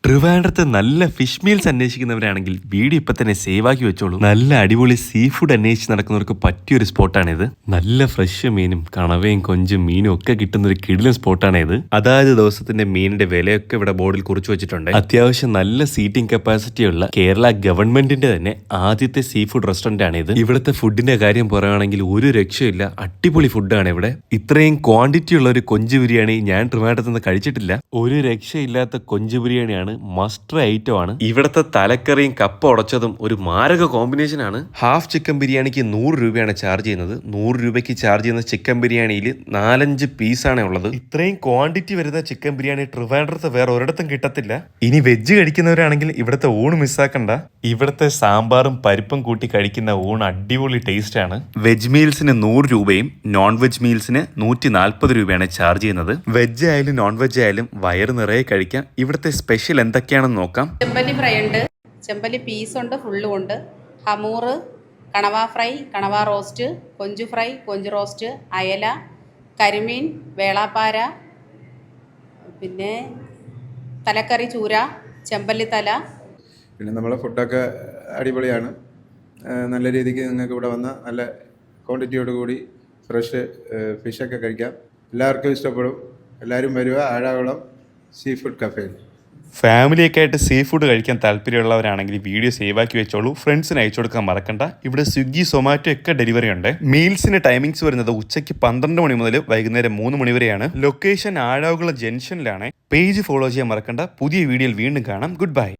ട്രിവാൻഡ്രത്ത് നല്ല fish meals അന്വേഷിക്കുന്നവരാണെങ്കിൽ video ഇപ്പൊ തന്നെ സേവ് ആക്കി വെച്ചോളൂ. നല്ല അടിപൊളി സീ ഫുഡ് അന്വേഷിച്ച് നടക്കുന്നവർക്ക് പറ്റിയൊരു സ്പോട്ടാണിത്. നല്ല ഫ്രഷ് മീനും കണവയും കൊഞ്ചും മീനും ഒക്കെ കിട്ടുന്ന ഒരു കിടിലൻ സ്പോട്ടാണിത്. അതായത് ദിവസത്തിന്റെ മീനിന്റെ വിലയൊക്കെ ഇവിടെ ബോർഡിൽ കുറിച്ച് വെച്ചിട്ടുണ്ട്. അത്യാവശ്യം നല്ല സീറ്റിംഗ് കപ്പാസിറ്റി ഉള്ള കേരള ഗവൺമെന്റിന്റെ തന്നെ ആദ്യത്തെ സീ ഫുഡ് റെസ്റ്റോറന്റ് ആണ് ഇത്. ഇവിടുത്തെ ഫുഡിന്റെ കാര്യം പറയുകയാണെങ്കിൽ ഒരു രക്ഷയില്ല, അടിപൊളി ഫുഡാണ് ഇവിടെ. ഇത്രയും ക്വാണ്ടിറ്റി ഉള്ള ഒരു കൊഞ്ച് ബിരിയാണി ഞാൻ ട്രിവാൻഡ്രത്ത് നിന്ന് കഴിച്ചിട്ടില്ല. ഒരു രക്ഷയില്ലാത്ത കൊഞ്ച് ബിരിയാണിയാണ്, മസ്റ്റ് ഐറ്റം ആണ്. ഇവിടുത്തെ തലക്കറിയും കപ്പ ഉടച്ചതും ഒരു മാരക കോമ്പിനേഷൻ ആണ്. ഹാഫ് ചിക്കൻ ബിരിയാണിക്ക് 100 രൂപയാണ് ചാർജ് ചെയ്യുന്നത്. 100 രൂപയ്ക്ക് ചാർജ് ചെയ്യുന്ന ചിക്കൻ ബിരിയാണിയിൽ 4-5 പീസാണ് ഉള്ളത്. ഇത്രയും ക്വാണ്ടിറ്റി വരുന്ന ചിക്കൻ ബിരിയാണി ട്രിവാൻഡ്രത്ത് വേറെ ഒരിടത്തും കിട്ടത്തില്ല. ഇനി വെജ് കഴിക്കുന്നവരാണെങ്കിൽ ഇവിടുത്തെ ഊണ് മിസ്സാക്കണ്ട. ഇവിടുത്തെ സാമ്പാറും പരിപ്പും കൂട്ടി കഴിക്കുന്ന ഊണ് അടിപൊളി ടേസ്റ്റ് ആണ്. വെജ് മീൽസിന് 100 രൂപയും നോൺ വെജ് മീൽസിന് 140 രൂപയാണ് ചാർജ് ചെയ്യുന്നത്. വെജ് ആയാലും നോൺ വെജ് ആയാലും വയറ് നിറയെ കഴിക്കാം. ഇവിടുത്തെ സ്പെഷ്യൽ എന്തൊക്കെയാണെന്ന് നോക്കാം. ചെമ്പല്ലി ഫ്രൈ ഉണ്ട്, ചെമ്പല്ലി പീസുണ്ട്, ഫുള്ളും ഉണ്ട്. ഹമൂറ്, കണവ ഫ്രൈ, കണവ റോസ്റ്റ്, കൊഞ്ചു ഫ്രൈ, കൊഞ്ച് റോസ്റ്റ്, അയല, കരിമീൻ, വേളാപ്പാര, പിന്നെ തലക്കറി ചൂര, ചെമ്പല്ലി തല. പിന്നെ നമ്മളെ ഫുഡൊക്കെ അടിപൊളിയാണ്. നല്ല രീതിക്ക് നിങ്ങൾക്ക് ഇവിടെ വന്ന നല്ല ക്വാണ്ടിറ്റിയോട് കൂടി ഫ്രഷ് ഫിഷൊക്കെ കഴിക്കാം. എല്ലാവർക്കും ഇഷ്ടപ്പെടും. എല്ലാവരും വരിക ആഴാകുളം സീ ഫുഡ് കഫേയിൽ. ഫാമിലിയൊക്കെ ആയിട്ട് സീ ഫുഡ് കഴിക്കാൻ താല്പര്യമുള്ളവരാണെങ്കിൽ വീഡിയോ സേവ് ആക്കി വെച്ചോളൂ. ഫ്രണ്ട്സിന് അയച്ചു കൊടുക്കാൻ മറക്കണ്ട. ഇവിടെ സ്വിഗ്ഗി, സൊമാറ്റോ ഒക്കെ ഡെലിവറി ഉണ്ട്. മീൽസിന് ടൈമിങ്സ് വരുന്നത് ഉച്ചയ്ക്ക് 12 മണി മുതൽ വൈകുന്നേരം 3 മണി വരെയാണ്. ലൊക്കേഷൻ ആഴാകുളം ജംഗ്ഷനിലാണ്. പേജ് ഫോളോ ചെയ്യാൻ മറക്കണ്ട. പുതിയ വീഡിയോയിൽ വീണ്ടും കാണാം. Good bye.